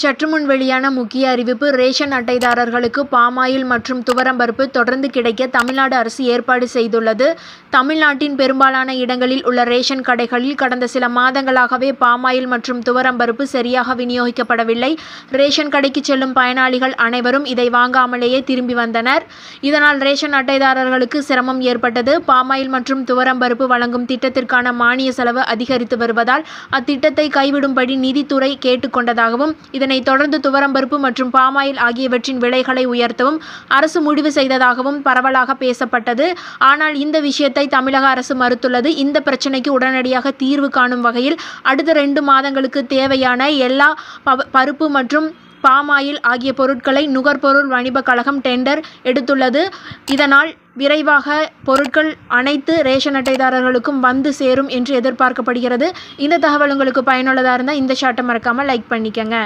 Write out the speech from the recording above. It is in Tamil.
சற்றுமுன் வெளியான முக்கிய அறிவிப்பு ரேஷன் அட்டைதாரர்களுக்கு பாமாயில் மற்றும் துவரம்பருப்பு தொடர்ந்து கிடைக்க தமிழ்நாடு அரசு ஏற்பாடு செய்துள்ளது. தமிழ்நாட்டின் பெரும்பாலான இடங்களில் உள்ள ரேஷன் கடைகளில் கடந்த சில மாதங்களாகவே பாமாயில் மற்றும் துவரம்பருப்பு சரியாக விநியோகிக்கப்படவில்லை. ரேஷன் கடைக்கு செல்லும் பயனாளிகள் அனைவரும் இதை வாங்காமலேயே திரும்பி வந்தனர். இதனால் ரேஷன் அட்டைதாரர்களுக்கு சிரமம் ஏற்பட்டது. பாமாயில் மற்றும் துவரம்பருப்பு வழங்கும் திட்டத்திற்கான மானிய செலவு அதிகரித்து வருவதால் அத்திட்டத்தை கைவிடும்படி நிதித்துறை கேட்டுக்கொண்டதாகவும் இதனைத் தொடர்ந்து துவரம்பருப்பு மற்றும் பாமாயில் ஆகியவற்றின் விலைகளை உயர்த்தவும் அரசு முடிவு செய்ததாகவும் பரவலாக பேசப்பட்டது. ஆனால் இந்த விஷயத்தை தமிழக அரசு மறுத்துள்ளது. இந்த பிரச்சனைக்கு உடனடியாக தீர்வு காணும் வகையில் அடுத்த 2 மாதங்களுக்கு தேவையான எல்லா பருப்பு மற்றும் பாமாயில் ஆகிய பொருட்களை நுகர்பொருள் வாணிப கழகம் டெண்டர் எடுத்துள்ளது. இதனால் விரைவாக பொருட்கள் அனைத்து ரேஷன் அட்டைதாரர்களுக்கும் வந்து சேரும் என்று எதிர்பார்க்கப்படுகிறது. இந்த தகவல் உங்களுக்கு பயனுள்ளதாக இருந்தால் இந்த ஷார்ட்டை மறக்காமல் லைக் பண்ணிக்கங்க.